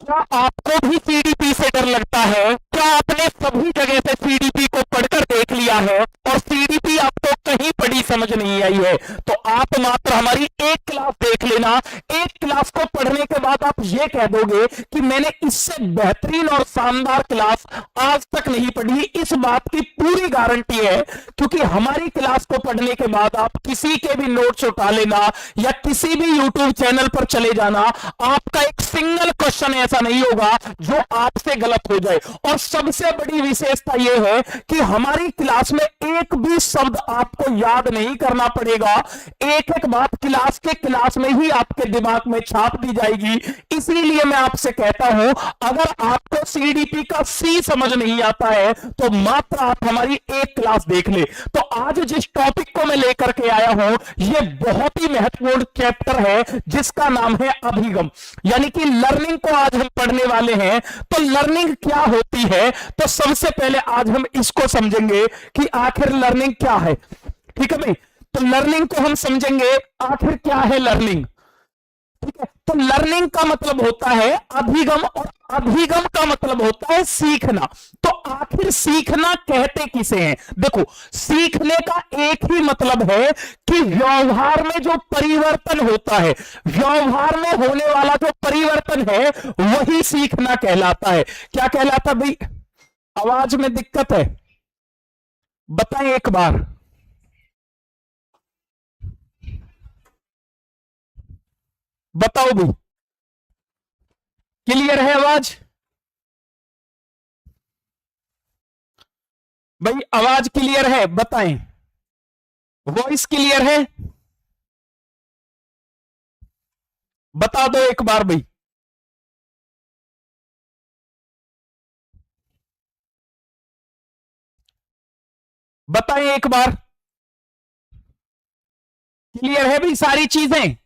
क्या आपको भी सीडीपी से डर लगता है? क्या आपने सभी जगह से सीडीपी को पढ़कर देख लिया है और सीडीपी आपको कहीं पढ़ी समझ नहीं आई है? तो आप मात्र हमारी एक क्लास देख लेना। एक क्लास को पढ़ने के बाद आप ये कह दोगे कि मैंने इससे बेहतरीन और शानदार क्लास आज तक नहीं पढ़ी। इस बात की पूरी गारंटी है, क्योंकि हमारी क्लास को पढ़ने के बाद आप किसी के भी नोट्स उठा लेना या किसी भी यूट्यूब चैनल पर चले जाना, आपका एक सिंगल क्वेश्चन ऐसा नहीं होगा जो आपसे गलत हो जाए। और सबसे बड़ी विशेषता यह है कि हमारी क्लास में एक भी शब्द आपको याद नहीं करना पड़ेगा। एक एक बात क्लास में ही आपके दिमाग में छाप दी जाएगी। इसीलिए मैं आपसे कहता हूं, अगर आपको सीडीपी का सी समझ नहीं आता है तो मात्र आप हमारी एक क्लास देख ले। तो आज जिस टॉपिक को मैं लेकर के आया हूं, यह बहुत ही महत्वपूर्ण चैप्टर है जिसका नाम है अभिगम, यानी कि लर्निंग को आज हम पढ़ने वाले हैं। तो लर्निंग क्या होती है, तो सबसे पहले आज हम इसको समझेंगे कि आखिर लर्निंग क्या है। ठीक है भाई, तो लर्निंग को हम समझेंगे आखिर क्या है लर्निंग। ठीक है, तो लर्निंग का मतलब होता है अभिगम और अभिगम का मतलब होता है सीखना। तो आखिर सीखना कहते किसे हैं? देखो, सीखने का एक ही मतलब है कि व्यवहार में जो परिवर्तन होता है, व्यवहार में होने वाला जो परिवर्तन है वही सीखना कहलाता है। क्या कहलाता भाई? आवाज में दिक्कत है, बताएं एक बार। बताओ भाई, क्लियर है आवाज? भाई आवाज क्लियर है, बताएं। वॉइस क्लियर है? बता दो एक बार भाई। बताएं एक बार। क्लियर है भाई सारी चीजें?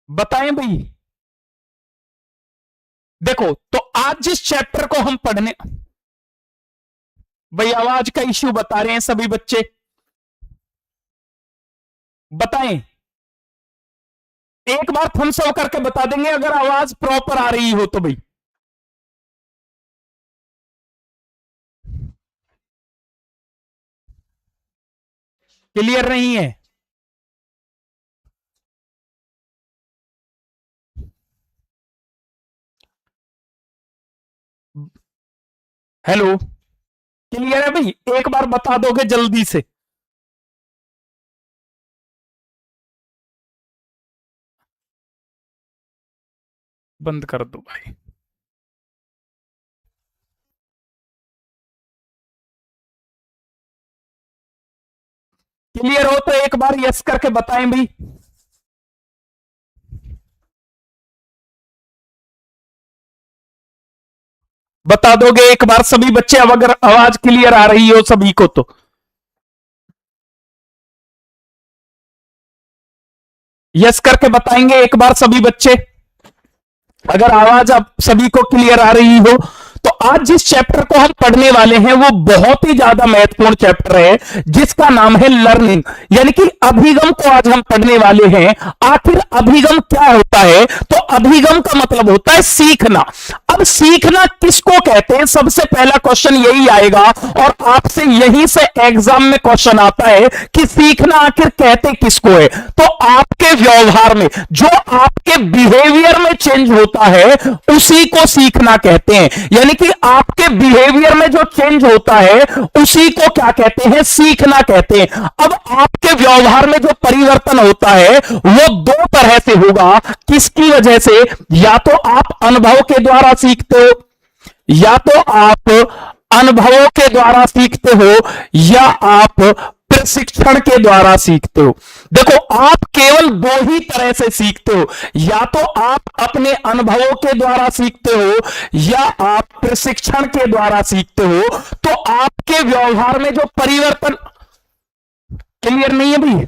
बताएं भाई। देखो, तो आज जिस चैप्टर को हम पढ़ने, भाई आवाज का इश्यू बता रहे हैं सभी बच्चे, बताएं। एक बार थम्स अप करके बता देंगे अगर आवाज प्रॉपर आ रही हो तो भाई। क्लियर नहीं है? हेलो, क्लियर है भाई? एक बार बता दोगे जल्दी से? बंद कर दो भाई। क्लियर हो तो एक बार यस करके बताएं भाई। बता दोगे एक बार सभी बच्चे, अब अगर आवाज क्लियर आ रही हो सभी को तो? यस करके बताएंगे एक बार सभी बच्चे, अगर आवाज अब सभी को क्लियर आ रही हो तो। आज जिस चैप्टर को हम पढ़ने वाले हैं वो बहुत ही ज्यादा महत्वपूर्ण चैप्टर है जिसका नाम है लर्निंग, यानी कि अभिगम को आज हम पढ़ने वाले हैं। आखिर अभिगम क्या होता है? तो अभिगम का मतलब होता है सीखना। अब सीखना किसको कहते हैं, सबसे पहला क्वेश्चन यही आएगा और आपसे यहीं से एग्जाम में क्वेश्चन आता है कि सीखना आखिर कहते किसको है। तो आपके व्यवहार में जो आपके बिहेवियर में चेंज होता है उसी को सीखना कहते हैं, यानी कि आपके बिहेवियर में जो चेंज होता है उसी को क्या कहते हैं? सीखना कहते हैं। अब आपके व्यवहार में जो परिवर्तन होता है वो दो तरह से होगा। किसकी वजह से? या तो आप अनुभव के द्वारा सीखते हो, या तो आप अनुभवों के द्वारा सीखते हो, या आप प्रशिक्षण के द्वारा सीखते हो। देखो, आप केवल दो ही तरह से सीखते हो, या तो आप अपने अनुभवों के द्वारा सीखते हो या आप प्रशिक्षण के द्वारा सीखते हो। तो आपके व्यवहार में जो परिवर्तन, क्लियर नहीं है भाई?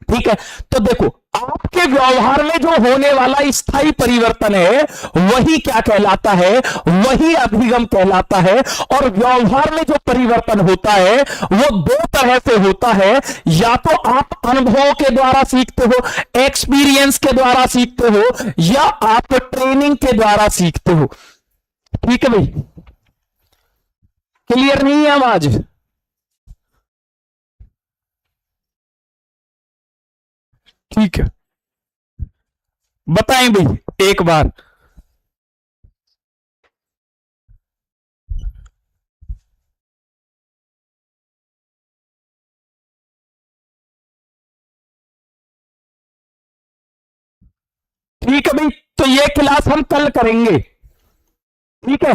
ठीक है। तो देखो, आपके व्यवहार में जो होने वाला स्थायी परिवर्तन है वही क्या कहलाता है, वही अभिगम कहलाता है। और व्यवहार में जो परिवर्तन होता है वो दो तरह से होता है, या तो आप अनुभवों के द्वारा सीखते हो, एक्सपीरियंस के द्वारा सीखते हो, या आप ट्रेनिंग के द्वारा सीखते हो। ठीक है भाई, क्लियर नहीं है आवाज? ठीक है, बताएं भाई एक बार। ठीक है भाई, तो ये क्लास हम कल करेंगे, ठीक है।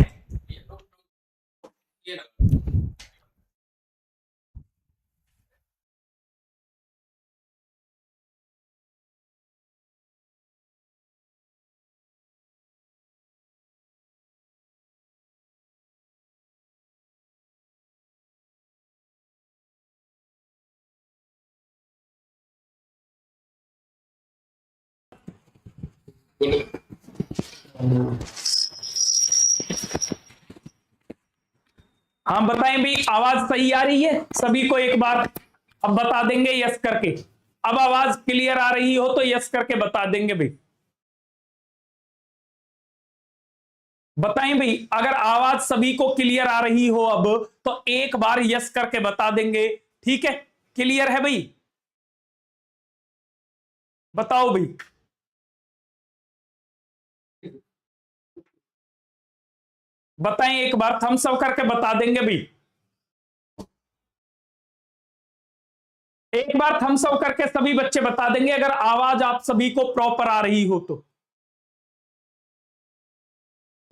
हाँ बताएं भी, आवाज सही आ रही है सभी को एक बार? अब बता देंगे यस करके। अब आवाज क्लियर आ रही हो तो यस करके बता देंगे भाई। बताएं भाई, अगर आवाज सभी को क्लियर आ रही हो अब तो एक बार यस करके बता देंगे। ठीक है, क्लियर है भाई? बताओ भाई। बताएं एक बार, थम्स अप करके बता देंगे भाई। एक बार थम्स अप करके सभी बच्चे बता देंगे अगर आवाज आप सभी को प्रॉपर आ रही हो तो।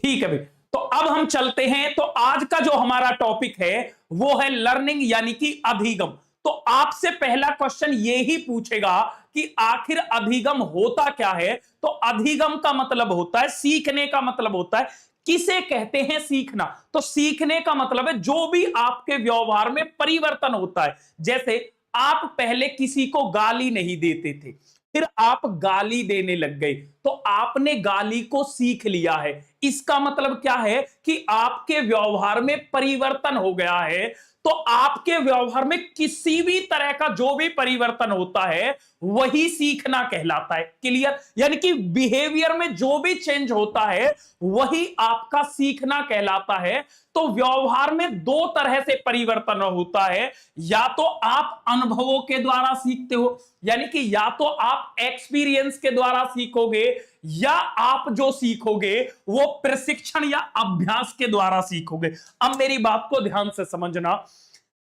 ठीक है भाई, तो अब हम चलते हैं। तो आज का जो हमारा टॉपिक है वो है लर्निंग यानी कि अभिगम। तो आपसे पहला क्वेश्चन ये ही पूछेगा कि आखिर अभिगम होता क्या है। तो अभिगम का मतलब होता है सीखने का, मतलब होता है किसे कहते हैं सीखना। तो सीखने का मतलब है जो भी आपके व्यवहार में परिवर्तन होता है। जैसे आप पहले किसी को गाली नहीं देते थे, फिर आप गाली देने लग गए, तो आपने गाली को सीख लिया है। इसका मतलब क्या है कि आपके व्यवहार में परिवर्तन हो गया है। तो आपके व्यवहार में किसी भी तरह का जो भी परिवर्तन होता है वही सीखना कहलाता है। क्लियर? यानी कि बिहेवियर में जो भी चेंज होता है वही आपका सीखना कहलाता है। तो व्यवहार में दो तरह से परिवर्तन होता है, या तो आप अनुभवों के द्वारा सीखते हो, यानी कि या तो आप एक्सपीरियंस के द्वारा सीखोगे, या आप जो सीखोगे वो प्रशिक्षण या अभ्यास के द्वारा सीखोगे। अब मेरी बात को ध्यान से समझना,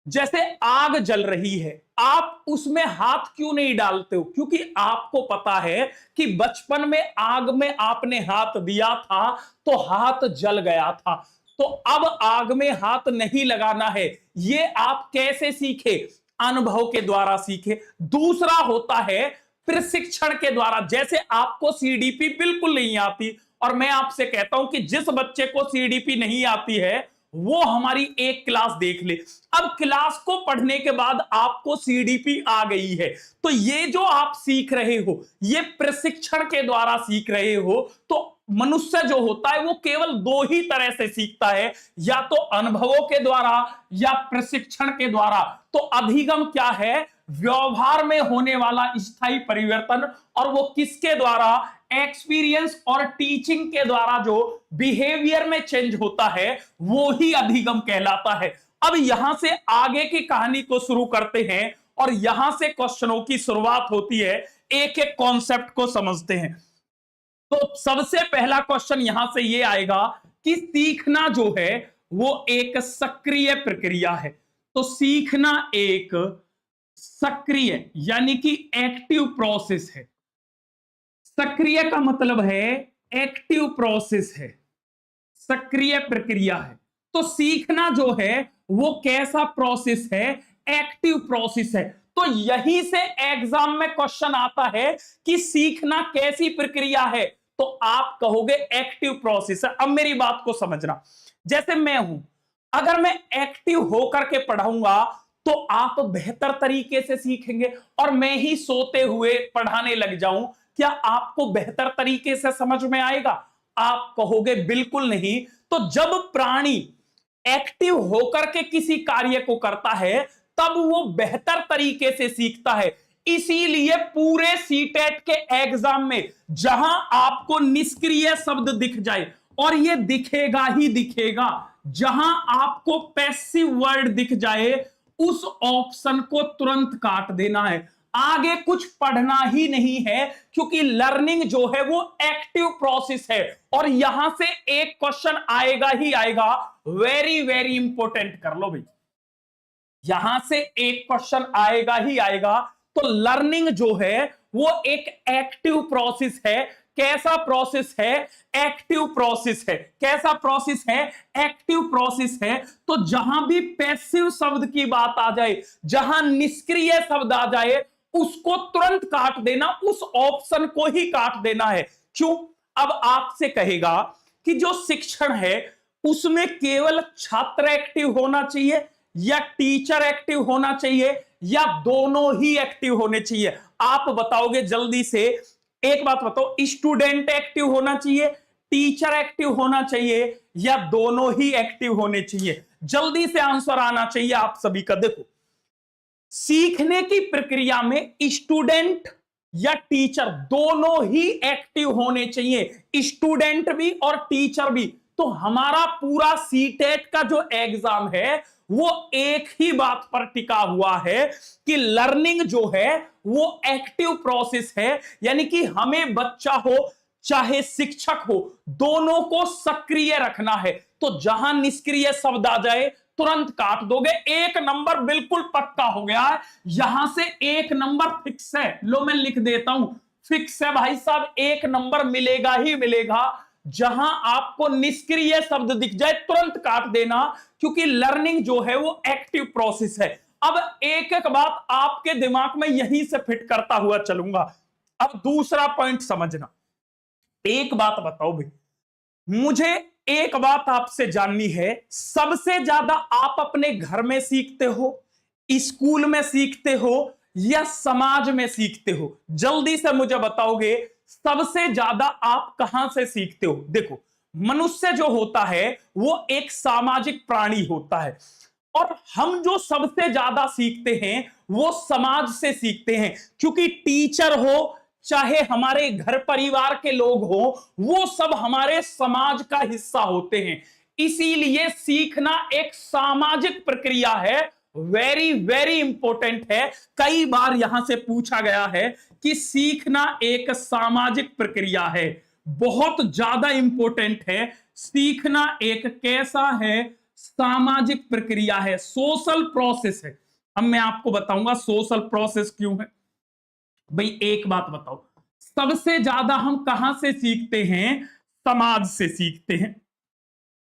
जैसे आग जल रही है, आप उसमें हाथ क्यों नहीं डालते हो? क्योंकि आपको पता है कि बचपन में आग में आपने हाथ दिया था तो हाथ जल गया था। तो अब आग में हाथ नहीं लगाना है। ये आप कैसे सीखे? अनुभव के द्वारा सीखे। दूसरा होता है प्रशिक्षण के द्वारा। जैसे आपको सीडीपी बिल्कुल नहीं आती और मैं आपसे कहता हूं कि जिस बच्चे को सीडीपी नहीं आती है वो हमारी एक क्लास देख ले। अब क्लास को पढ़ने के बाद आपको सीडीपी आ गई है, तो ये जो आप सीख रहे हो ये प्रशिक्षण के द्वारा सीख रहे हो। तो मनुष्य जो होता है वो केवल दो ही तरह से सीखता है, या तो अनुभवों के द्वारा या प्रशिक्षण के द्वारा। तो अभिगम क्या है? व्यवहार में होने वाला स्थायी परिवर्तन, और वो किसके द्वारा? एक्सपीरियंस और टीचिंग के द्वारा जो बिहेवियर में चेंज होता है वो ही अभिगम कहलाता है। अब यहां से आगे की कहानी को शुरू करते हैं और यहां से क्वेश्चनों की शुरुआत होती है। एक एक कॉन्सेप्ट को समझते हैं। तो सबसे पहला क्वेश्चन यहां से ये आएगा कि सीखना जो है वो एक सक्रिय प्रक्रिया है। तो सीखना एक सक्रिय यानी कि एक्टिव प्रोसेस है। सक्रिय का मतलब है एक्टिव प्रोसेस है, सक्रिय प्रक्रिया है। तो सीखना जो है वो कैसा प्रोसेस है? एक्टिव प्रोसेस है। तो यहीं से एग्जाम में क्वेश्चन आता है कि सीखना कैसी प्रक्रिया है, तो आप कहोगे एक्टिव प्रोसेस है। अब मेरी बात को समझना, जैसे मैं हूं, अगर मैं एक्टिव होकर के पढ़ाऊंगा तो आप बेहतर तरीके से सीखेंगे। और मैं ही सोते हुए पढ़ाने लग जाऊं, क्या आपको बेहतर तरीके से समझ में आएगा? आप कहोगे बिल्कुल नहीं। तो जब प्राणी एक्टिव होकर के किसी कार्य को करता है तब वो बेहतर तरीके से सीखता है। इसीलिए पूरे सीटेट के एग्जाम में जहां आपको निष्क्रिय शब्द दिख जाए, और ये दिखेगा ही दिखेगा, जहां आपको पैसिव वर्ड दिख जाए उस ऑप्शन को तुरंत काट देना है। आगे कुछ पढ़ना ही नहीं है, क्योंकि लर्निंग जो है वो एक्टिव प्रोसेस है। और यहां से एक क्वेश्चन आएगा ही आएगा, वेरी वेरी इंपॉर्टेंट कर लो भाई, यहां से एक क्वेश्चन आएगा ही आएगा। तो लर्निंग जो है वो एक एक्टिव प्रोसेस है। कैसा प्रोसेस है? एक्टिव प्रोसेस है। कैसा प्रोसेस है? एक्टिव प्रोसेस है। तो जहां भी पैसिव शब्द की बात आ जाए, जहां निष्क्रिय शब्द आ जाए, उसको तुरंत काट देना, उस ऑप्शन को ही काट देना है। क्यों? अब आपसे कहेगा कि जो शिक्षण है उसमें केवल छात्र एक्टिव होना चाहिए या टीचर एक्टिव होना चाहिए या दोनों ही एक्टिव होने चाहिए? आप बताओगे जल्दी से, एक बात बताओ, स्टूडेंट एक्टिव होना चाहिए, टीचर एक्टिव होना चाहिए या दोनों ही एक्टिव होने चाहिए? जल्दी से आंसर आना चाहिए आप सभी का। देखो, सीखने की प्रक्रिया में स्टूडेंट या टीचर दोनों ही एक्टिव होने चाहिए, स्टूडेंट भी और टीचर भी। तो हमारा पूरा सीटेट का जो एग्जाम है वो एक ही बात पर टिका हुआ है कि लर्निंग जो है वो एक्टिव प्रोसेस है। यानी कि हमें बच्चा हो चाहे शिक्षक हो, दोनों को सक्रिय रखना है। तो जहां निष्क्रिय शब्द आ जाए तुरंत काट दोगे। एक नंबर बिल्कुल पक्का हो गया है, यहां से एक नंबर फिक्स है। लो मैं लिख देता हूं, फिक्स है भाई साहब, एक नंबर मिलेगा ही मिलेगा। जहां आपको निष्क्रिय शब्द दिख जाए तुरंत काट देना, क्योंकि लर्निंग जो है वो एक्टिव प्रोसेस है। अब एक एक बात आपके दिमाग में यहीं से फिट करता हुआ चलूंगा। अब दूसरा पॉइंट समझना। एक बात बताओ भाई, मुझे एक बात आपसे जाननी है, सबसे ज्यादा आप अपने घर में सीखते हो, स्कूल में सीखते हो या समाज में सीखते हो? जल्दी से मुझे बताओगे सबसे ज्यादा आप कहां से सीखते हो? देखो, मनुष्य जो होता है वो एक सामाजिक प्राणी होता है, और हम जो सबसे ज्यादा सीखते हैं वो समाज से सीखते हैं। क्योंकि टीचर हो चाहे हमारे घर परिवार के लोग हो, वो सब हमारे समाज का हिस्सा होते हैं। इसीलिए सीखना एक सामाजिक प्रक्रिया है, वेरी वेरी इंपॉर्टेंट है। कई बार यहां से पूछा गया है कि सीखना एक सामाजिक प्रक्रिया है, बहुत ज्यादा इंपॉर्टेंट है। सीखना एक कैसा है? सामाजिक प्रक्रिया है, सोशल प्रोसेस है। अब मैं आपको बताऊंगा सोशल प्रोसेस क्यों है। भाई एक बात बताओ, सबसे ज्यादा हम कहां से सीखते हैं? समाज से सीखते हैं।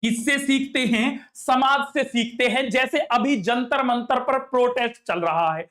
किससे सीखते हैं? समाज से सीखते हैं। जैसे अभी जंतर मंतर पर प्रोटेस्ट चल रहा है,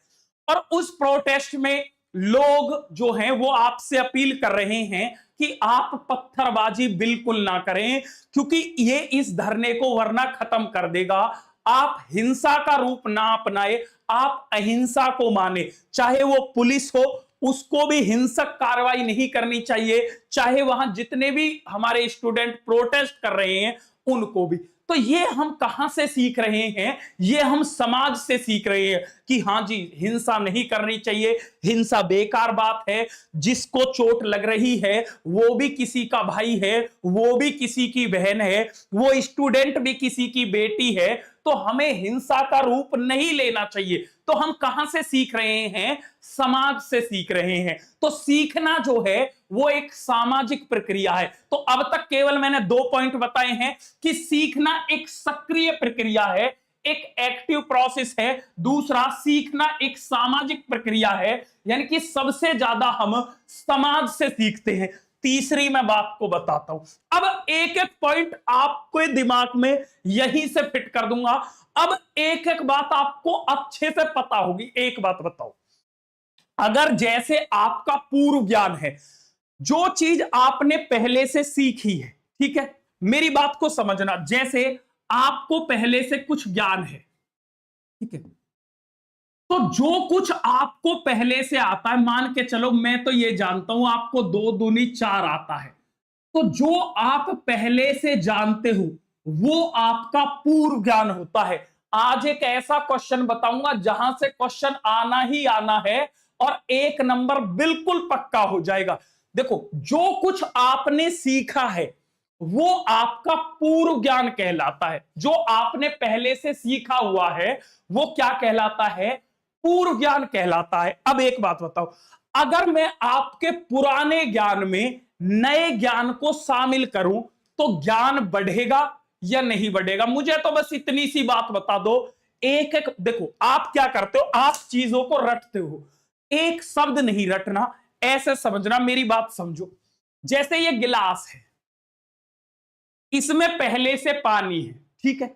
और उस प्रोटेस्ट में लोग जो हैं वो आपसे अपील कर रहे हैं कि आप पत्थरबाजी बिल्कुल ना करें, क्योंकि ये इस धरने को वरना खत्म कर देगा। आप हिंसा का रूप ना अपनाए, आप अहिंसा को माने। चाहे वो पुलिस हो, उसको भी हिंसक कार्रवाई नहीं करनी चाहिए, चाहे वहां जितने भी हमारे स्टूडेंट प्रोटेस्ट कर रहे हैं उनको भी। तो ये हम कहां से सीख रहे हैं? ये हम समाज से सीख रहे हैं कि हाँ जी, हिंसा नहीं करनी चाहिए, हिंसा बेकार बात है। जिसको चोट लग रही है वो भी किसी का भाई है, वो भी किसी की बहन है, वो स्टूडेंट भी किसी की बेटी है। तो हमें हिंसा का रूप नहीं लेना चाहिए। तो हम कहां से सीख रहे हैं? समाज से सीख रहे हैं। तो सीखना जो है वो एक सामाजिक प्रक्रिया है। तो अब तक केवल मैंने 2 पॉइंट बताए हैं कि सीखना एक सक्रिय प्रक्रिया है, एक एक्टिव प्रोसेस है। दूसरा, सीखना एक सामाजिक प्रक्रिया है, यानी कि सबसे ज्यादा हम समाज से सीखते हैं। तीसरी मैं बात को बताता हूं। अब एक एक पॉइंट आपके दिमाग में यहीं से फिट कर दूंगा। अब एक एक बात आपको अच्छे से पता होगी। एक बात बताओ, अगर जैसे आपका पूर्व ज्ञान है, जो चीज आपने पहले से सीखी है, ठीक है, मेरी बात को समझना, जैसे आपको पहले से कुछ ज्ञान है, ठीक है, तो जो कुछ आपको पहले से आता है, मान के चलो मैं तो ये जानता हूं आपको 2 दूनी 4 आता है, तो जो आप पहले से जानते हो वो आपका पूर्व ज्ञान होता है। आज एक ऐसा क्वेश्चन बताऊंगा जहां से क्वेश्चन आना ही आना है और 1 नंबर बिल्कुल पक्का हो जाएगा। देखो, जो कुछ आपने सीखा है वो आपका पूर्व ज्ञान कहलाता है। जो आपने पहले से सीखा हुआ है वो क्या कहलाता है? पूर्व ज्ञान कहलाता है। अब एक बात बताओ, अगर मैं आपके पुराने ज्ञान में नए ज्ञान को शामिल करूं तो ज्ञान बढ़ेगा या नहीं बढ़ेगा? मुझे तो बस इतनी सी बात बता दो। एक एक देखो, आप क्या करते हो, आप चीजों को रटते हो, एक शब्द नहीं रटना, ऐसे समझना, मेरी बात समझो। जैसे ये गिलास है, इसमें पहले से पानी है, ठीक है?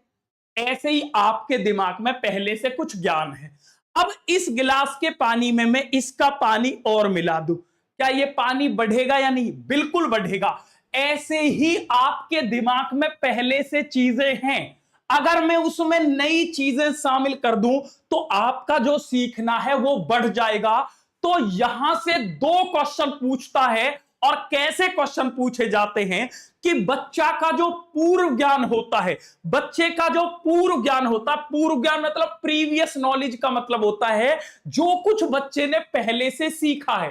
ऐसे ही आपके दिमाग में पहले से कुछ ज्ञान है। अब इस गिलास के पानी में मैं इसका पानी और मिला दूं, क्या ये पानी बढ़ेगा या नहीं? बिल्कुल बढ़ेगा। ऐसे ही आपके दिमाग में पहले से चीजें हैं, अगर मैं उसमें नई चीजें शामिल कर दूं तो आपका जो सीखना है वो बढ़ जाएगा। तो यहां से 2 क्वेश्चन पूछता है, और कैसे क्वेश्चन पूछे जाते हैं कि बच्चा का जो पूर्व ज्ञान होता है, बच्चे का जो पूर्व ज्ञान होता है, पूर्व ज्ञान मतलब प्रीवियस नॉलेज का मतलब होता है जो कुछ बच्चे ने पहले से सीखा है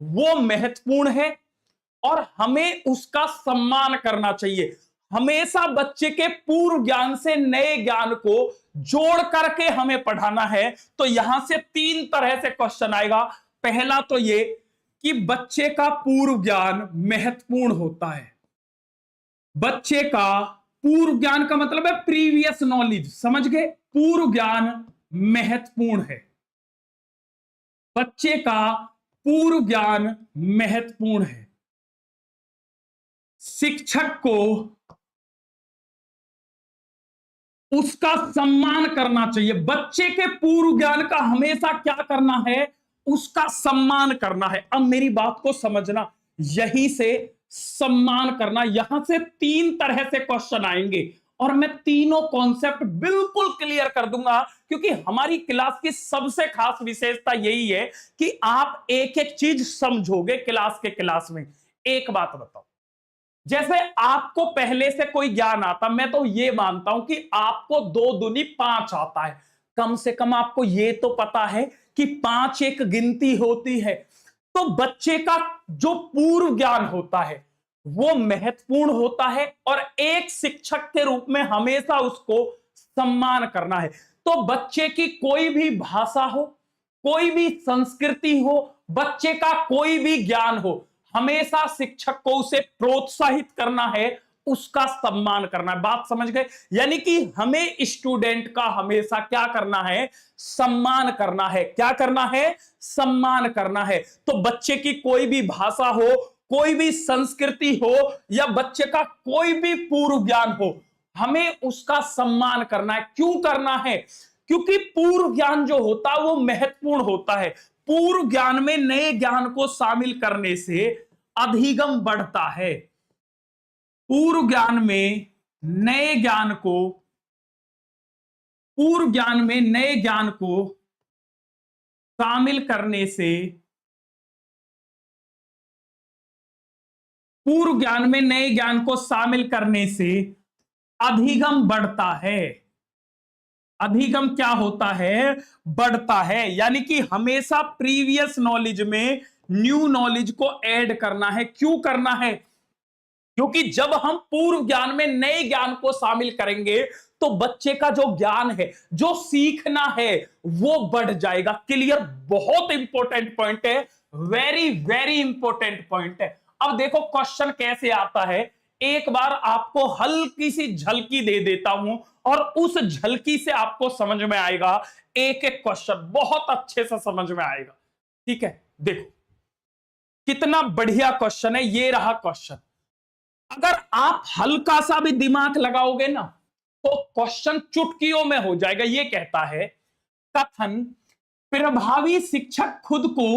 वो महत्वपूर्ण है और हमें उसका सम्मान करना चाहिए। हमेशा बच्चे के पूर्व ज्ञान से नए ज्ञान को जोड़ करके हमें पढ़ाना है। तो यहां से 3 तरह से क्वेश्चन आएगा। पहला तो ये कि बच्चे का पूर्व ज्ञान महत्वपूर्ण होता है। बच्चे का पूर्व ज्ञान का मतलब है प्रीवियस नॉलेज, समझ गए? पूर्व ज्ञान महत्वपूर्ण है। बच्चे का पूर्व ज्ञान महत्वपूर्ण है। शिक्षक को उसका सम्मान करना चाहिए। बच्चे के पूर्व ज्ञान का हमेशा क्या करना है? उसका सम्मान करना है। अब मेरी बात को समझना, यहीं से सम्मान करना, यहां से 3 तरह से क्वेश्चन आएंगे और मैं तीनों कॉन्सेप्ट बिल्कुल क्लियर कर दूंगा, क्योंकि हमारी क्लास की सबसे खास विशेषता यही है कि आप एक एक चीज समझोगे क्लास के क्लास में। एक बात बताओ, जैसे आपको पहले से कोई ज्ञान आता, मैं तो ये मानता हूं कि आपको 2 दूनी 5 आता है, कम से कम आपको ये तो पता है कि 5 एक गिनती होती है। तो बच्चे का जो पूर्व ज्ञान होता है वो महत्वपूर्ण होता है और एक शिक्षक के रूप में हमेशा उसको सम्मान करना है। तो बच्चे की कोई भी भाषा हो, कोई भी संस्कृति हो, बच्चे का कोई भी ज्ञान हो, हमेशा शिक्षक को उसे प्रोत्साहित करना है, उसका सम्मान करना है। बात समझ गए? यानी कि हमें स्टूडेंट का हमेशा क्या करना है? सम्मान करना है। क्या करना है? सम्मान करना है। तो बच्चे की कोई भी भाषा हो, कोई भी संस्कृति हो या बच्चे का कोई भी पूर्व ज्ञान हो, हमें उसका सम्मान करना है। क्यों करना है? क्योंकि पूर्व ज्ञान जो होता है वो महत्वपूर्ण होता है। पूर्व ज्ञान में नए ज्ञान को शामिल करने से अधिगम बढ़ता है। पूर्व ज्ञान में नए ज्ञान को पूर्व ज्ञान में नए ज्ञान को शामिल करने से पूर्व ज्ञान में नए ज्ञान को शामिल करने से अधिगम बढ़ता है। अधिगम क्या होता है? बढ़ता है। यानी कि हमेशा प्रीवियस नॉलेज में न्यू नॉलेज को ऐड करना है। क्यों करना है? क्योंकि जब हम पूर्व ज्ञान में नए ज्ञान को शामिल करेंगे तो बच्चे का जो ज्ञान है, जो सीखना है, वो बढ़ जाएगा। क्लियर? बहुत इंपॉर्टेंट पॉइंट है, वेरी वेरी इंपॉर्टेंट पॉइंट है। अब देखो क्वेश्चन कैसे आता है, एक बार आपको हल्की सी झलकी दे देता हूं और उस झलकी से आपको समझ में आएगा। एक एक क्वेश्चन बहुत अच्छे से समझ में आएगा। ठीक है, देखो कितना बढ़िया क्वेश्चन है। ये रहा क्वेश्चन। अगर आप हल्का सा भी दिमाग लगाओगे ना तो क्वेश्चन चुटकियों में हो जाएगा। ये कहता है, कथन प्रभावी शिक्षक खुद को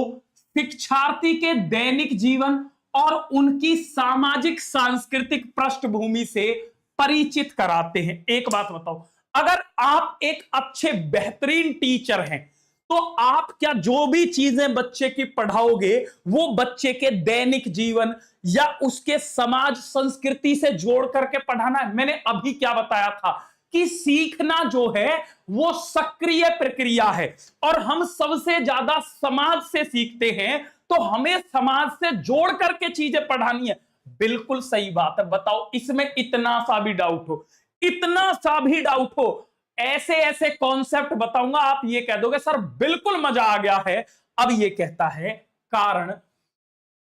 शिक्षार्थी के दैनिक जीवन और उनकी सामाजिक सांस्कृतिक पृष्ठभूमि से परिचित कराते हैं। एक बात बताओ, अगर आप एक अच्छे बेहतरीन टीचर हैं तो आप क्या जो भी चीजें बच्चे की पढ़ाओगे वो बच्चे के दैनिक जीवन या उसके समाज संस्कृति से जोड़ करके पढ़ाना है। मैंने अभी क्या बताया था कि सीखना जो है वो सक्रिय प्रक्रिया है और हम सबसे ज्यादा समाज से सीखते हैं, तो हमें समाज से जोड़ करके चीजें पढ़ानी है। बिल्कुल सही बात है। बताओ इसमें इतना सा भी डाउट हो, इतना सा भी डाउट हो, ऐसे ऐसे कॉन्सेप्ट बताऊंगा, आप ये कह दोगे सर बिल्कुल मजा आ गया है। अब ये कहता है कारण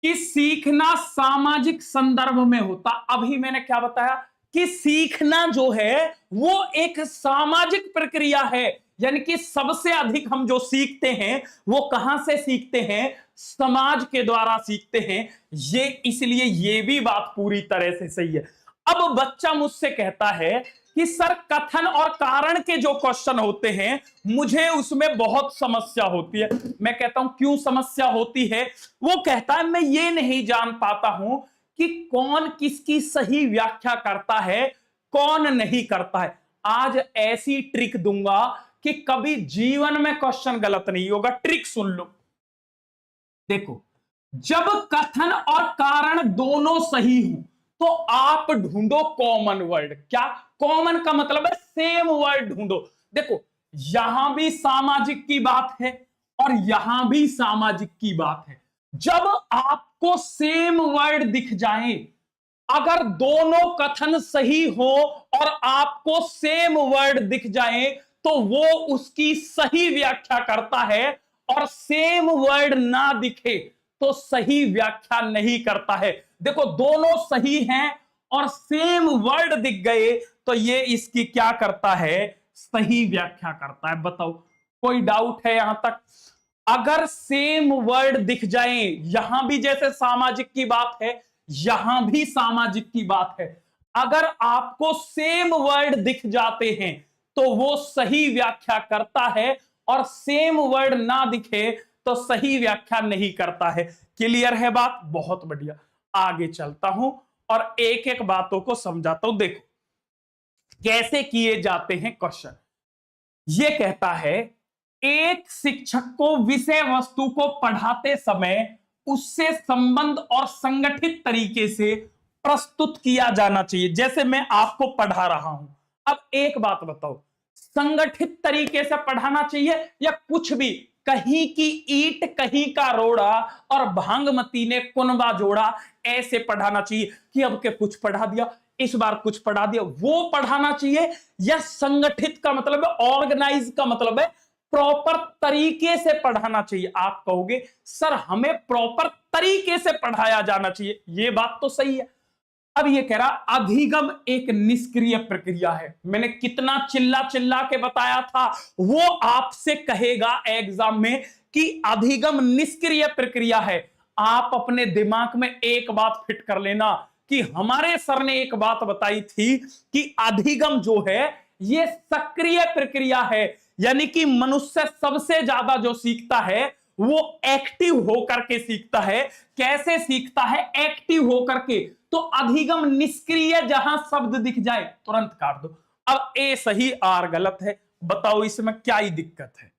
कि सीखना सामाजिक संदर्भ में होता। अभी मैंने क्या बताया कि सीखना जो है वो एक सामाजिक प्रक्रिया है, यानी कि सबसे अधिक हम जो सीखते हैं वो कहां से सीखते हैं, समाज के द्वारा सीखते हैं। ये इसलिए ये भी बात पूरी तरह से सही है। अब बच्चा मुझसे कहता है कि सर कथन और कारण के जो क्वेश्चन होते हैं मुझे उसमें बहुत समस्या होती है। मैं कहता हूं क्यों समस्या होती है? वो कहता है मैं ये नहीं जान पाता हूं कि कौन किसकी सही व्याख्या करता है, कौन नहीं करता है। आज ऐसी ट्रिक दूंगा कि कभी जीवन में क्वेश्चन गलत नहीं होगा। ट्रिक सुन लो। देखो, जब कथन और कारण दोनों सही हो तो आप ढूंढो कॉमन वर्ड। क्या कॉमन का मतलब है? सेम वर्ड ढूंढो। देखो, यहां भी सामाजिक की बात है और यहां भी सामाजिक की बात है। जब आपको सेम वर्ड दिख जाए, अगर दोनों कथन सही हो और आपको सेम वर्ड दिख जाए तो वो उसकी सही व्याख्या करता है, और सेम वर्ड ना दिखे तो सही व्याख्या नहीं करता है। देखो, दोनों सही हैं और सेम वर्ड दिख गए तो ये इसकी क्या करता है? सही व्याख्या करता है। बताओ कोई डाउट है यहां तक? अगर सेम वर्ड दिख जाए, यहां भी जैसे सामाजिक की बात है यहां भी सामाजिक की बात है, अगर आपको सेम वर्ड दिख जाते हैं तो वो सही व्याख्या करता है, और सेम वर्ड ना दिखे तो सही व्याख्या नहीं करता है। क्लियर है बात? बहुत बढ़िया। आगे चलता हूं और एक एक बातों को समझाता हूं। देखो कैसे किए जाते हैं क्वेश्चन। ये कहता है एक शिक्षक को विषय वस्तु को पढ़ाते समय उससे संबंध और संगठित तरीके से प्रस्तुत किया जाना चाहिए। जैसे मैं आपको पढ़ा रहा हूं, अब एक बात बताओ, संगठित तरीके से पढ़ाना चाहिए या कुछ भी कहीं की ईंट कहीं का रोड़ा और भांगमती ने कुनबा जोड़ा ऐसे पढ़ाना चाहिए कि अब के कुछ पढ़ा दिया, इस बार कुछ पढ़ा दिया, वो पढ़ाना चाहिए? या संगठित का मतलब है, ऑर्गेनाइज का मतलब है प्रॉपर तरीके से पढ़ाना चाहिए? आप कहोगे सर हमें प्रॉपर तरीके से पढ़ाया जाना चाहिए, ये बात तो सही है। अब ये कह रहा अधिगम एक निष्क्रिय प्रक्रिया है। मैंने कितना चिल्ला चिल्ला के बताया था, वो आपसे कहेगा एग्जाम में कि अधिगम निष्क्रिय प्रक्रिया है। आप अपने दिमाग में एक बात फिट कर लेना कि हमारे सर ने एक बात बताई थी कि अधिगम जो है ये सक्रिय प्रक्रिया है, यानी कि मनुष्य सबसे ज्यादा जो सीखता है वो एक्टिव होकर के सीखता है। कैसे सीखता है? एक्टिव होकर के। तो अधिगम निष्क्रिय, जहां शब्द दिख जाए तुरंत काट दो। अब ए सही आर गलत है, बताओ इसमें क्या ही दिक्कत है?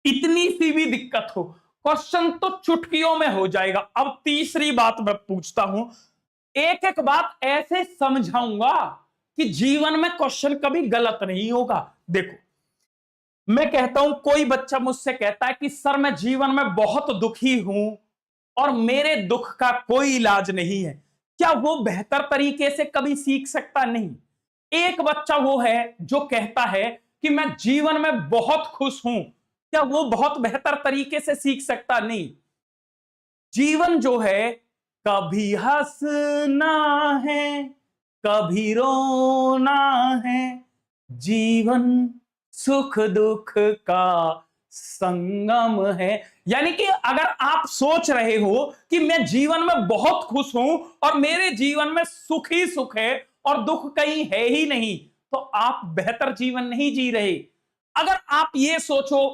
इतनी सी भी दिक्कत हो, क्वेश्चन तो चुटकियों में हो जाएगा। अब तीसरी बात मैं पूछता हूं, एक एक बात ऐसे समझाऊंगा कि जीवन में क्वेश्चन कभी गलत नहीं होगा। देखो, मैं कहता हूं, कोई बच्चा मुझसे कहता है कि सर मैं जीवन में बहुत दुखी हूं और मेरे दुख का कोई इलाज नहीं है, क्या वो बेहतर तरीके से कभी सीख सकता? नहीं। एक बच्चा वो है जो कहता है कि मैं जीवन में बहुत खुश हूं, क्या वो बहुत बेहतर तरीके से सीख सकता? नहीं। जीवन जो है कभी हंसना है कभी रोना है, जीवन सुख दुख का संगम है। यानी कि अगर आप सोच रहे हो कि मैं जीवन में बहुत खुश हूं और मेरे जीवन में सुख ही सुख है और दुख कहीं है ही नहीं, तो आप बेहतर जीवन नहीं जी रहे। अगर आप ये सोचो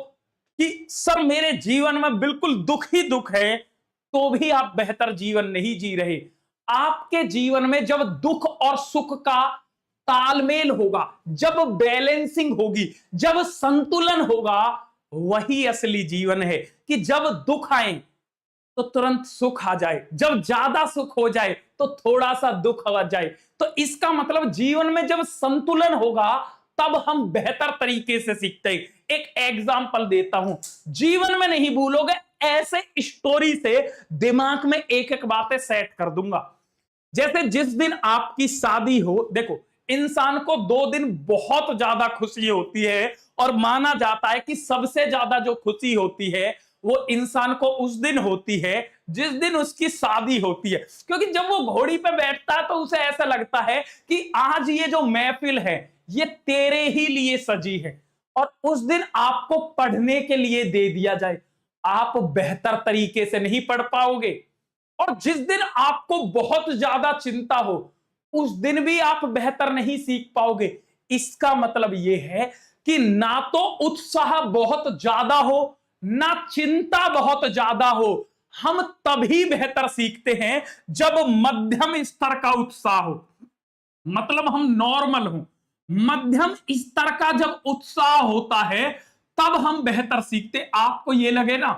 कि सर मेरे जीवन में बिल्कुल दुख ही दुख है, तो भी आप बेहतर जीवन नहीं जी रहे। आपके जीवन में जब दुख और सुख का तालमेल होगा, जब बैलेंसिंग होगी, जब संतुलन होगा, वही असली जीवन है कि जब दुख आए तो तुरंत सुख आ जाए, जब ज्यादा सुख हो जाए तो थोड़ा सा दुख आ जाए। तो इसका मतलब जीवन में जब संतुलन होगा तब हम बेहतर तरीके से सीखते हैं। एक एग्जांपल देता हूं, जीवन में नहीं भूलोगे, ऐसे स्टोरी से दिमाग में एक एक बातें सेट कर दूंगा। जैसे जिस दिन आपकी शादी हो, देखो इंसान को 2 दिन बहुत ज्यादा खुशी होती है और माना जाता है कि सबसे ज्यादा जो खुशी होती है वो इंसान को उस दिन होती है जिस दिन उसकी शादी होती है। क्योंकि जब वो घोड़ी पे बैठता है तो उसे ऐसा लगता है कि आज ये जो महफिल है ये तेरे ही लिए सजी है और उस दिन आपको पढ़ने के लिए दे दिया जाए, आप बेहतर तरीके से नहीं पढ़ पाओगे। और जिस दिन आपको बहुत ज्यादा चिंता हो उस दिन भी आप बेहतर नहीं सीख पाओगे। इसका मतलब यह है कि ना तो उत्साह बहुत ज्यादा हो ना चिंता बहुत ज्यादा हो। हम तभी बेहतर सीखते हैं जब मध्यम स्तर का उत्साह हो, मतलब हम नॉर्मल हो। मध्यम स्तर का जब उत्साह होता है तब हम बेहतर सीखते। आपको यह लगे ना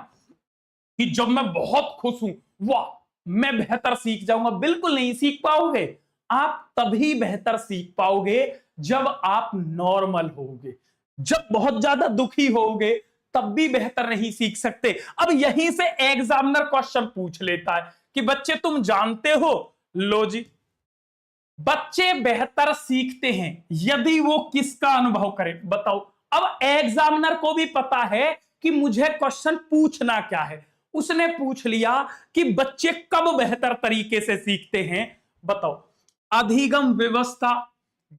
कि जब मैं बहुत खुश हूं, वाह मैं बेहतर सीख जाऊंगा, बिल्कुल नहीं सीख पाओगे। आप तभी बेहतर सीख पाओगे जब आप नॉर्मल होगे। जब बहुत ज्यादा दुखी होगे तब भी बेहतर नहीं सीख सकते। अब यहीं से एग्जामिनर क्वेश्चन पूछ लेता है कि बच्चे तुम जानते हो, लो जी, बच्चे बेहतर सीखते हैं यदि वो किसका अनुभव करें, बताओ। अब एग्जामिनर को भी पता है कि मुझे क्वेश्चन पूछना क्या है। उसने पूछ लिया कि बच्चे कब बेहतर तरीके से सीखते हैं, बताओ। अधिगम व्यवस्था,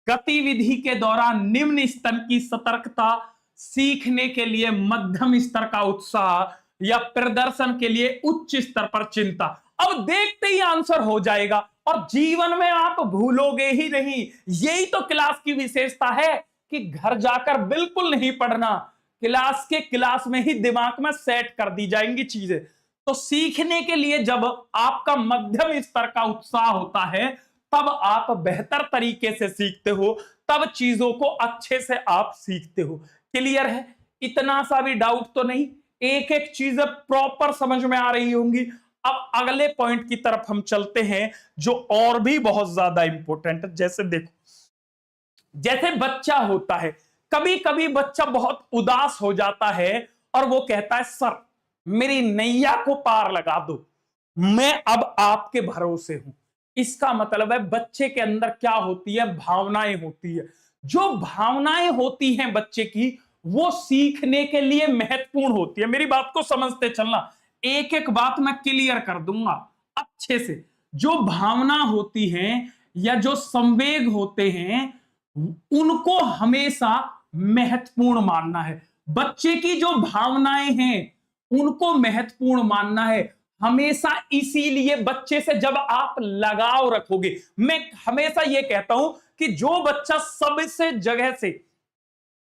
गतिविधि के दौरान निम्न स्तर की सतर्कता, सीखने के लिए मध्यम स्तर का उत्साह, या प्रदर्शन के लिए उच्च स्तर पर चिंता। अब देखते ही आंसर हो जाएगा और जीवन में आप भूलोगे ही नहीं। यही तो क्लास की विशेषता है कि घर जाकर बिल्कुल नहीं पढ़ना, क्लास में ही दिमाग में सेट कर दी जाएंगी चीजें। तो सीखने के लिए जब आपका मध्यम स्तर का उत्साह होता है तब आप बेहतर तरीके से सीखते हो, तब चीजों को अच्छे से आप सीखते हो। क्लियर है? इतना सा भी डाउट तो नहीं, एक एक चीजें प्रॉपर समझ में आ रही होंगी। अब अगले पॉइंट की तरफ हम चलते हैं जो और भी बहुत ज्यादा इंपॉर्टेंट है। जैसे देखो, जैसे बच्चा होता है, कभी कभी बच्चा बहुत उदास हो जाता है और वो कहता है सर मेरी नैया को पार लगा दो, मैं अब आपके भरोसे हूं। इसका मतलब है बच्चे के अंदर क्या होती है, भावनाएं होती है। जो भावनाएं होती हैं बच्चे की वो सीखने के लिए महत्वपूर्ण होती है। मेरी बात को समझते चलना, एक एक बात मैं क्लियर कर दूंगा अच्छे से। जो भावना होती हैं या जो संवेग होते हैं उनको हमेशा महत्वपूर्ण मानना है। बच्चे की जो भावनाएं हैं उनको महत्वपूर्ण मानना है हमेशा। इसीलिए बच्चे से जब आप लगाव रखोगे, मैं हमेशा यह कहता हूं कि जो बच्चा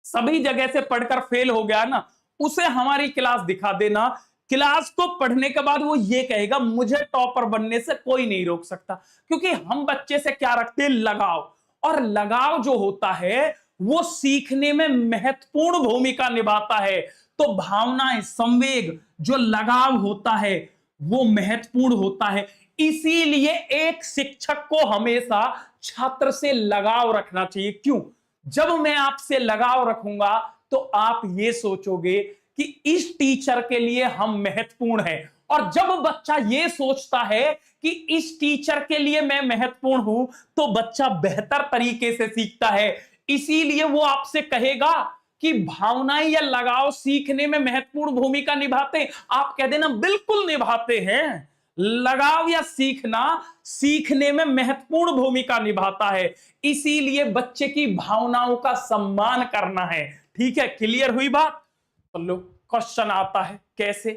सभी जगह से पढ़कर फेल हो गया ना, उसे हमारी क्लास दिखा देना। क्लास को पढ़ने के बाद वो ये कहेगा मुझे टॉपर बनने से कोई नहीं रोक सकता। क्योंकि हम बच्चे से क्या रखते हैं, लगाव। और लगाव जो होता है वो सीखने में महत्वपूर्ण भूमिका निभाता है। तो भावनाएं, संवेग, जो लगाव होता है वो महत्वपूर्ण होता है। इसीलिए एक शिक्षक को हमेशा छात्र से लगाव रखना चाहिए। क्यों? जब मैं आपसे लगाव रखूंगा तो आप ये सोचोगे कि इस टीचर के लिए हम महत्वपूर्ण हैं। और जब बच्चा ये सोचता है कि इस टीचर के लिए मैं महत्वपूर्ण हूं तो बच्चा बेहतर तरीके से सीखता है। इसीलिए वो आपसे कहेगा कि भावनाएं या लगाव सीखने में महत्वपूर्ण भूमिका निभाते हैं। आप कह देना बिल्कुल निभाते हैं। लगाव या सीखना सीखने में महत्वपूर्ण भूमिका निभाता है। इसीलिए बच्चे की भावनाओं का सम्मान करना है। ठीक है, क्लियर हुई बात? तो लो क्वेश्चन आता है कैसे,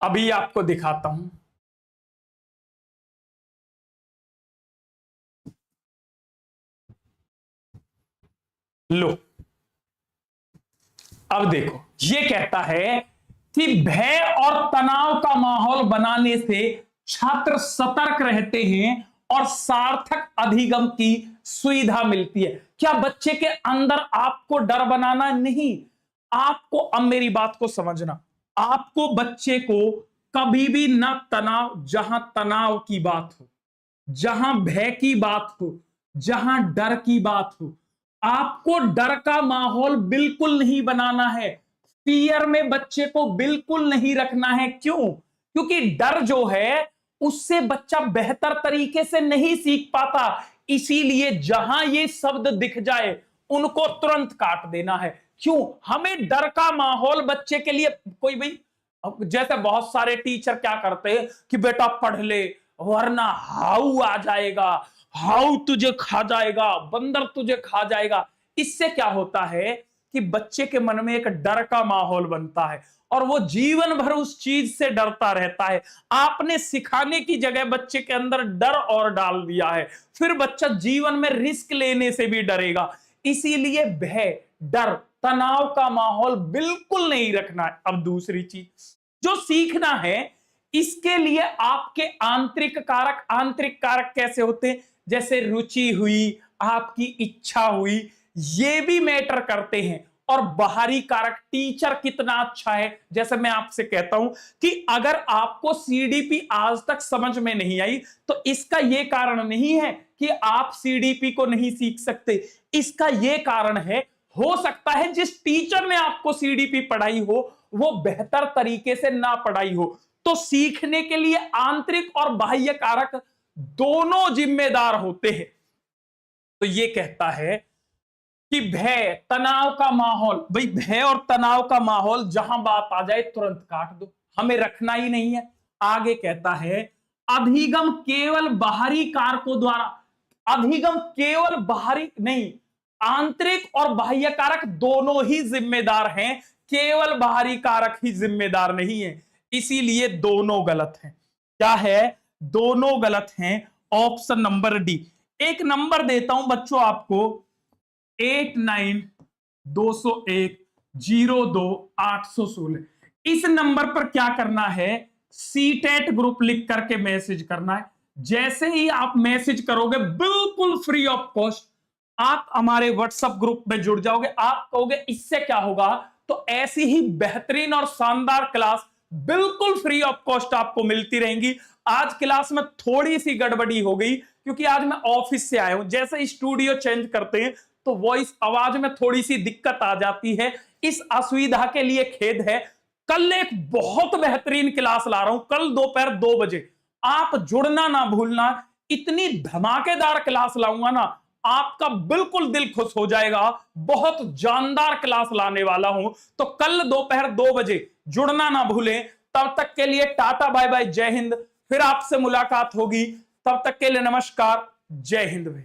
अभी आपको दिखाता हूं। लो अब देखो, ये कहता है कि भय और तनाव का माहौल बनाने से छात्र सतर्क रहते हैं और सार्थक अधिगम की सुविधा मिलती है। क्या बच्चे के अंदर आपको डर बनाना नहीं, आपको, अब मेरी बात को समझना, आपको बच्चे को कभी भी ना तनाव, जहां तनाव की बात हो, जहां भय की बात हो, जहां डर की बात हो, आपको डर का माहौल बिल्कुल नहीं बनाना है। फियर में बच्चे को बिल्कुल नहीं रखना है। क्यों? क्योंकि डर जो है उससे बच्चा बेहतर तरीके से नहीं सीख पाता। इसीलिए जहां ये शब्द दिख जाए उनको तुरंत काट देना है। क्यों? हमें डर का माहौल बच्चे के लिए, कोई भाई, अब जैसे बहुत सारे टीचर क्या करते हैं कि बेटा पढ़ ले वरना हाउ आ जाएगा, हाउ तुझे खा जाएगा, बंदर तुझे खा जाएगा। इससे क्या होता है कि बच्चे के मन में एक डर का माहौल बनता है और वो जीवन भर उस चीज से डरता रहता है। आपने सिखाने की जगह बच्चे के अंदर डर और डाल दिया है, फिर बच्चा जीवन में रिस्क लेने से भी डरेगा। इसीलिए भय, डर, तनाव का माहौल बिल्कुल नहीं रखना है। अब दूसरी चीज जो सीखना है, इसके लिए आपके आंतरिक कारक कैसे होते हैं, जैसे रुचि हुई, आपकी इच्छा हुई, ये भी मैटर करते हैं। और बाहरी कारक, टीचर कितना अच्छा है। जैसे मैं आपसे कहता हूं कि अगर आपको सीडीपी आज तक समझ में नहीं आई तो इसका यह कारण नहीं है कि आप सीडीपी को नहीं सीख सकते। इसका यह कारण है, हो सकता है जिस टीचर ने आपको सीडीपी पढ़ाई हो वो बेहतर तरीके से ना पढ़ाई हो। तो सीखने के लिए आंतरिक और बाह्य कारक दोनों जिम्मेदार होते हैं। तो ये कहता है कि भय, तनाव का माहौल, भाई भय और तनाव का माहौल जहां बात आ जाए तुरंत काट दो, हमें रखना ही नहीं है। आगे कहता है अधिगम केवल बाहरी कारकों द्वारा, अधिगम केवल बाहरी नहीं, आंतरिक और बाह्य कारक दोनों ही जिम्मेदार हैं, केवल बाहरी कारक ही जिम्मेदार नहीं है। इसीलिए दोनों गलत हैं। क्या है? दोनों गलत हैं। Option number D. एक नंबर देता हूं बच्चों आपको, 8920102816। इस नंबर पर क्या करना है, सीटेट ग्रुप लिख करके मैसेज करना है। जैसे ही आप मैसेज करोगे बिल्कुल फ्री ऑफ कॉस्ट आप हमारे व्हाट्सएप ग्रुप में जुड़ जाओगे। आप कहोगे इससे क्या होगा, तो ऐसी ही बेहतरीन और शानदार क्लास बिल्कुल फ्री ऑफ कॉस्ट आपको मिलती रहेंगी। आज क्लास में थोड़ी सी गड़बड़ी हो गई क्योंकि आज मैं ऑफिस से आया हूं, जैसे स्टूडियो चेंज करते हैं तो वॉइस, आवाज में थोड़ी सी दिक्कत आ जाती है। इस असुविधा के लिए खेद है। कल एक बहुत बेहतरीन क्लास ला रहा हूं, कल दोपहर 2 बजे, आप जुड़ना ना भूलना। इतनी धमाकेदार क्लास लाऊंगा ना, आपका बिल्कुल दिल खुश हो जाएगा। बहुत जानदार क्लास लाने वाला हूं, तो कल दोपहर 2 बजे जुड़ना ना भूलें। तब तक के लिए टाटा बाय बाय, जय हिंद। फिर आपसे मुलाकात होगी, तब तक के लिए नमस्कार, जय हिंद भाई।